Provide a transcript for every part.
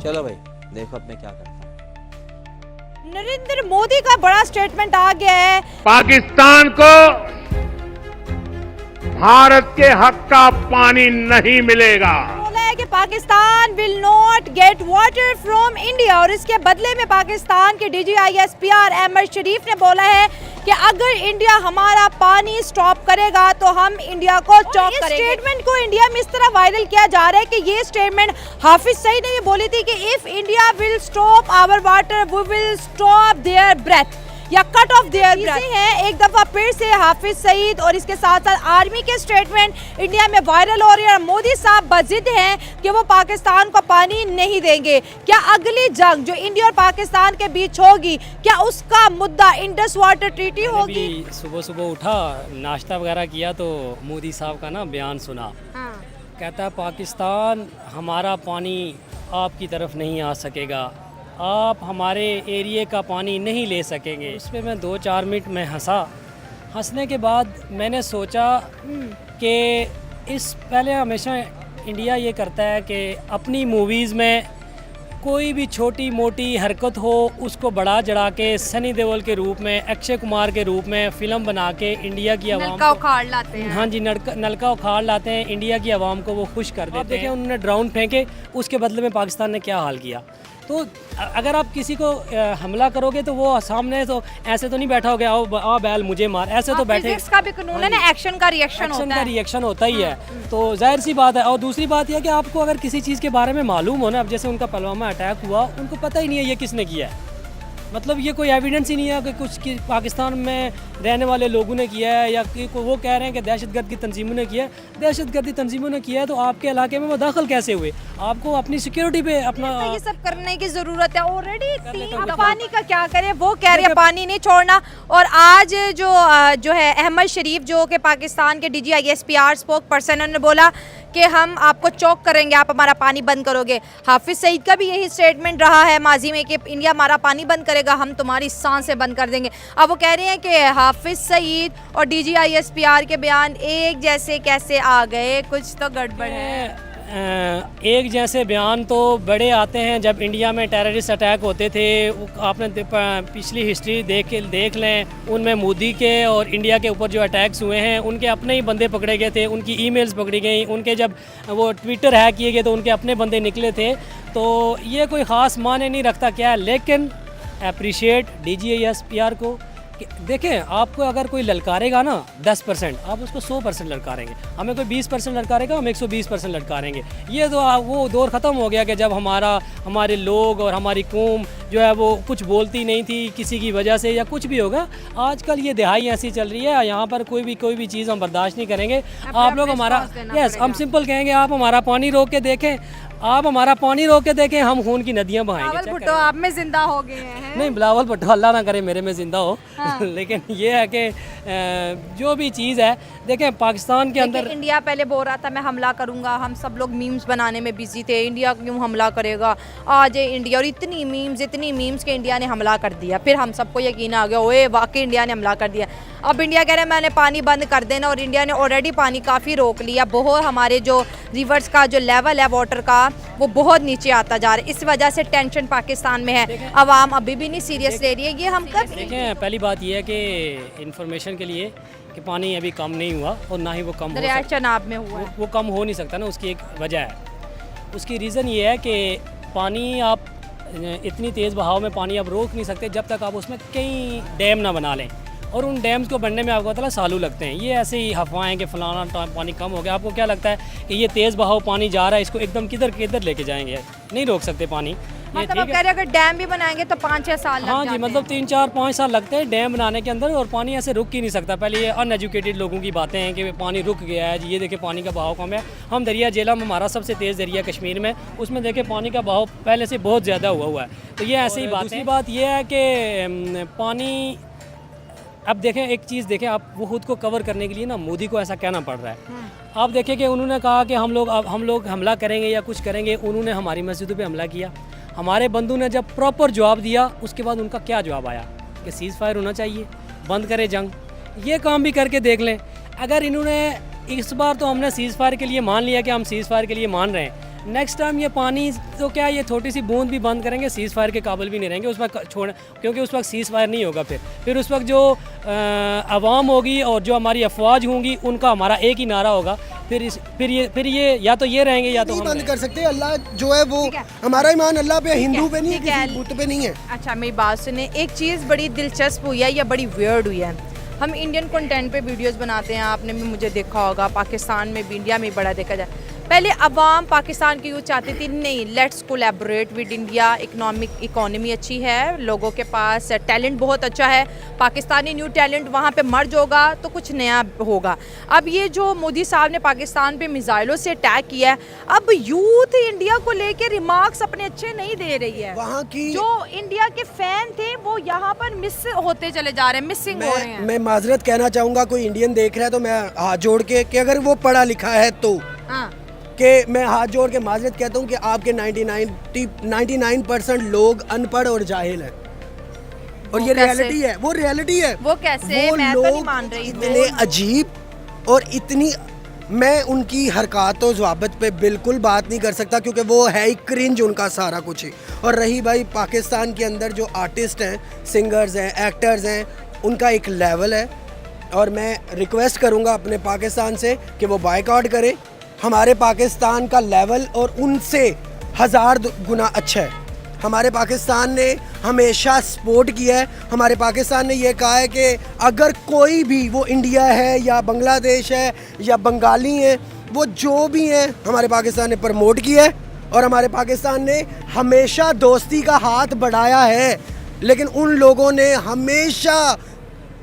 चलो भाई देखो अब मैं क्या करता हूँ। नरेंद्र मोदी का बड़ा स्टेटमेंट आ गया है। पाकिस्तान को भारत के हक का पानी नहीं मिलेगा। बोला है कि Pakistan will not get water from India, और इसके बदले में पाकिस्तान के DGISPR अहमद शरीफ ने बोला है कि अगर इंडिया हमारा पानी स्टॉप करेगा तो हम इंडिया को चौक करेंगे। स्टेटमेंट को इंडिया में इस तरह वायरल किया जा रहा है कि ये स्टेटमेंट हाफिज सईद ने भी बोली थी कि if India will stop our water we will stop their breath या कट ऑफ देयर ब्रेथ है। एक दफा फिर से हाफिज सईद और इसके साथ साथ आर्मी के स्टेटमेंट इंडिया में वायरल हो रहे हैं और मोदी साहब बजिद हैं कि वो पाकिस्तान को पानी नहीं देंगे। क्या अगली जंग जो इंडिया और पाकिस्तान के बीच होगी, क्या उसका मुद्दा इंडस वाटर ट्रीटी होगी? सुबह सुबह उठा, नाश्ता वगैरह किया तो मोदी साहब का ना बयान सुना। कहता है पाकिस्तान हमारा पानी आपकी तरफ नहीं आ सकेगा, आप हमारे एरिया का पानी नहीं ले सकेंगे। उस पर मैं 2-4 मिनट में हंसा। हंसने के बाद मैंने सोचा कि पहले हमेशा इंडिया ये करता है कि अपनी मूवीज़ में कोई भी छोटी मोटी हरकत हो उसको बढ़ा चढ़ा के सनी देओल के रूप में, अक्षय कुमार के रूप में फ़िल्म बना के इंडिया की आवाम नलका उखाड़ लाते हैं। हाँ जी, नलका उखाड़ लाते हैं, इंडिया की आवाम को वो खुश कर देते हैं। उन्होंने ड्रोन फेंके, उसके बदले में पाकिस्तान ने क्या हाल किया। तो अगर आप किसी को हमला करोगे तो वो सामने तो ऐसे तो नहीं बैठा हो गया आओ बैल मुझे मार, ऐसे तो बैठे। फिजिक्स का भी कानून है ना, एक्शन का रिएक्शन होता ही है। तो जाहिर सी बात है। और दूसरी बात यह है कि आपको अगर किसी चीज़ के बारे में मालूम हो ना, अब जैसे उनका पुलवामा अटैक हुआ, उनको पता ही नहीं है ये किसने किया है, मतलब ये कोई एविडेंस ही नहीं है कि कुछ पाकिस्तान में रहने वाले लोगों ने किया है या वो कह रहे हैं कि दहशतगर्द की तंजीमों ने किया है। दहशतगर्दी तंजीमों ने किया है तो आपके इलाके में वो दाखिल कैसे हुए? आपको अपनी सिक्योरिटी पे अपना ये सब करने की जरूरत है। ऑलरेडी पानी का क्या करें, वो कह रहे हैं पानी नहीं छोड़ना। और आज जो है अहमद शरीफ जो कि पाकिस्तान के DGISPR स्पोक पर्सन, उन्होंने बोला कि हम आपको चौक करेंगे, आप हमारा पानी बंद करोगे। हाफिज सईद का भी यही स्टेटमेंट रहा है माजी में कि इंडिया हमारा पानी बंद करेगा, हम तुम्हारी सांसें बंद कर देंगे। अब वो कह रहे हैं कि हाफिज सईद और DGISPR के बयान एक जैसे कैसे आ गए, कुछ तो गड़बड़ है। एक जैसे बयान तो बड़े आते हैं जब इंडिया में टेररिस्ट अटैक होते थे। आपने पिछली हिस्ट्री देख लें, उनमें मोदी के और इंडिया के ऊपर जो अटैक्स हुए हैं उनके अपने ही बंदे पकड़े गए थे, उनकी ईमेल्स पकड़ी गई, उनके जब वो ट्विटर हैक किए गए तो उनके अपने बंदे निकले थे। तो ये कोई ख़ास माने नहीं रखता क्या है, लेकिन अप्रिशिएट DGISPR को। देखें, आपको अगर कोई ललकारेगा ना 10%, आप उसको 100% ललकारेंगे। हमें कोई 20% ललकारेगा, हम 120% ललकारेंगे। ये तो वो दौर ख़त्म हो गया कि जब हमारे लोग और हमारी कौम जो है वो कुछ बोलती नहीं थी किसी की वजह से या कुछ भी होगा। आजकल ये दिहाई ऐसी चल रही है, यहाँ पर कोई भी चीज़ हम बर्दाश्त नहीं करेंगे। आप लोग हमारा हम सिंपल कहेंगे, आप हमारा पानी रोक के देखें, आप हमारा पानी रोक के देखें, हम खून की नदियाँ बहाएंगे। बिलावल भुट्टो आप में जिंदा हो गए हैं। नहीं, बिलावल भुट्टो अल्लाह ना करे मेरे में जिंदा हो। लेकिन ये है कि जो भी चीज़ है, देखें पाकिस्तान के अंदर इंडिया पहले बोल रहा था मैं हमला करूंगा, हम सब लोग मीम्स बनाने में बिजी थे, इंडिया क्यों हमला करेगा। आज इंडिया और इतनी मीम्स के इंडिया ने हमला कर दिया, फिर हम सबको यकीन आ गया ओए वाकई इंडिया ने हमला कर दिया। अब इंडिया कह रहे हैं मैंने पानी बंद कर देना, और इंडिया ने ऑलरेडी पानी काफ़ी रोक लिया। बहुत हमारे जो रिवर्स का जो लेवल है वाटर का वो बहुत नीचे आता जा रहा है। इस वजह से टेंशन पाकिस्तान में है, अवाम अभी भी नहीं सीरियस ले रही है। ये हम कब देखें, पहली बात ये है कि इंफॉर्मेशन के लिए कि पानी अभी कम नहीं हुआ और ना ही वो कम दरिया चनाब में हुआ है। वो कम हो नहीं सकता ना, उसकी एक वजह है। उसकी रीज़न ये है कि पानी आप इतनी तेज़ बहाव में पानी आप रोक नहीं सकते जब तक आप उसमें कई डैम ना बना लें, और उन डैम्स को बनने में आपको पता है सालों लगते हैं। ये ऐसे ही अफवाहें कि फलाना पानी कम हो गया। आपको क्या लगता है कि ये तेज़ बहाव पानी जा रहा है, इसको एकदम किधर लेके जाएंगे? नहीं रोक सकते पानी। मतलब कह रहे अगर डैम भी बनाएंगे तो 5-6 साल लग हाँ जी, मतलब 3-4-5 साल लगते हैं डैम बनाने के अंदर, और पानी ऐसे रुक ही नहीं सकता। पहले ये अनएजुकेटेड लोगों की बातें हैं कि पानी रुक गया है जी, ये देखे पानी का बहाव कम है। हम दरिया झेलम हमारा सबसे तेज़ दरिया कश्मीर में, उसमें देखे पानी का बहाव पहले से बहुत ज़्यादा हुआ है। तो ये ऐसे ही बात है। दूसरी बात ये है कि पानी अब देखें, एक चीज़ देखें आप, वो खुद को कवर करने के लिए ना मोदी को ऐसा कहना पड़ रहा है। आप देखें कि उन्होंने कहा कि हम लोग हमला करेंगे या कुछ करेंगे, उन्होंने हमारी मस्जिदों पे हमला किया। हमारे बंधु ने जब प्रॉपर जवाब दिया, उसके बाद उनका क्या जवाब आया कि सीज़ फायर होना चाहिए, बंद करें जंग। ये काम भी करके देख लें। अगर इन्होंने इस बार तो हमने सीज़ फायर के लिए मान लिया कि हम सीज़ फायर के लिए मान रहे हैं, नेक्स्ट टाइम ये पानी तो क्या ये छोटी सी बूंद भी बंद करेंगे, सीज़ फायर के काबिल भी नहीं रहेंगे उस वक्त छोड़, क्योंकि उस वक्त सीज़ फायर नहीं होगा। फिर उस वक्त जो आवाम होगी और जो हमारी अफवाज होंगी उनका हमारा एक ही नारा होगा। फिर ये या तो ये रहेंगे या तो नहीं हम बंद रहेंगे। कर सकते। अल्लाह जो है वो ठीक है। हमारा ईमान अल्लाह पे, हिंदू पे नहीं है, ठीक है। किसी बुत पे नहीं है। अच्छा मेरी बात सुने, एक चीज़ बड़ी दिलचस्प हुई है या बड़ी वियर्ड हुई है। हम इंडियन कंटेंट पे वीडियोस बनाते हैं, आपने भी मुझे देखा होगा, पाकिस्तान में भी इंडिया में बड़ा देखा जाए। पहले अवाम पाकिस्तान की यूँ चाहती थी नहीं let's collaborate with India, economy अच्छी है, लोगों के पास टैलेंट बहुत अच्छा है, पाकिस्तानी न्यू टैलेंट वहाँ पे मर्ज होगा तो कुछ नया होगा। अब ये जो मोदी साहब ने पाकिस्तान पे मिसाइलों से अटैक किया है, अब यूथ इंडिया को लेके रिमार्क्स अपने अच्छे नहीं दे रही है। वहाँ की जो इंडिया के फैन थे वो यहाँ पर मिस होते चले जा रहे हैं, मिसिंग हो रहे हैं। मैं माजरत कहना चाहूँगा, कोई इंडियन देख रहा है तो मैं हाथ जोड़ के कि अगर वो पढ़ा लिखा है तो हाँ कि मैं हाथ जोड़ के माजरत कहता हूँ कि आपके 99% लोग अनपढ़ और जाहिल हैं, और ये कैसे? रियलिटी है, वो रियलिटी है। वो कैसे? वो मैं तो नहीं लोग मान रही। इतने अजीब और इतनी, मैं उनकी हरकत और ज़वाबत पे बिल्कुल बात नहीं कर सकता क्योंकि वो है ही क्रिंज उनका सारा कुछ ही। और रही भाई पाकिस्तान के अंदर जो आर्टिस्ट हैं, सिंगर्स हैं, एक्टर्स हैं, उनका एक लेवल है, और मैं रिक्वेस्ट करूँगा अपने पाकिस्तान से कि वो बायकॉट करें। हमारे पाकिस्तान का लेवल और उनसे 1000 गुना अच्छा है। हमारे पाकिस्तान ने हमेशा सपोर्ट किया है। हमारे पाकिस्तान ने ये कहा है कि अगर कोई भी, वो इंडिया है या बांग्लादेश है या बंगाली है, वो जो भी हैं, हमारे पाकिस्तान ने प्रमोट किया है और हमारे पाकिस्तान ने हमेशा दोस्ती का हाथ बढ़ाया है। लेकिन उन लोगों ने हमेशा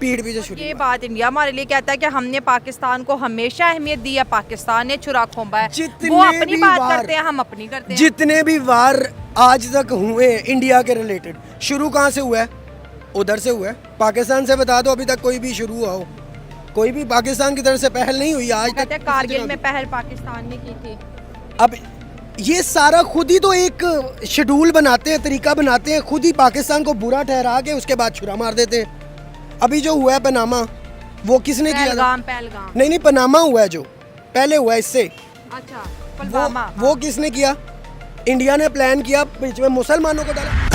पीठ पीछे छुरी ये बात इंडिया हमारे लिए कहता है कि हमने पाकिस्तान को हमेशा अहमियत दी है, पाकिस्तान ने चुरा खोंबा है। जितने वो अपनी भी बात वार- करते हैं, हम अपनी करते हैं। जितने भी वार आज तक हुए इंडिया के रिलेटेड, शुरू कहाँ से हुआ है? उधर से हुआ है। पाकिस्तान से बता दो अभी तक कोई भी शुरू हुआ हो? कोई भी पाकिस्तान की तरफ से पहल नहीं हुई आज कहते तक। हैं कारगिल में पहल पाकिस्तान ने की थी। अब ये सारा खुद ही तो एक शेड्यूल बनाते हैं, तरीका बनाते हैं, खुद ही पाकिस्तान को बुरा ठहरा के उसके बाद छुरा मार देते हैं। अभी जो हुआ है पनामा, वो किसने किया था? पहलगाम। नहीं, पनामा हुआ है, जो पहले हुआ है इससे। अच्छा पुलवामा। वो किसने किया? इंडिया ने प्लान किया, बीच में मुसलमानों को डाला।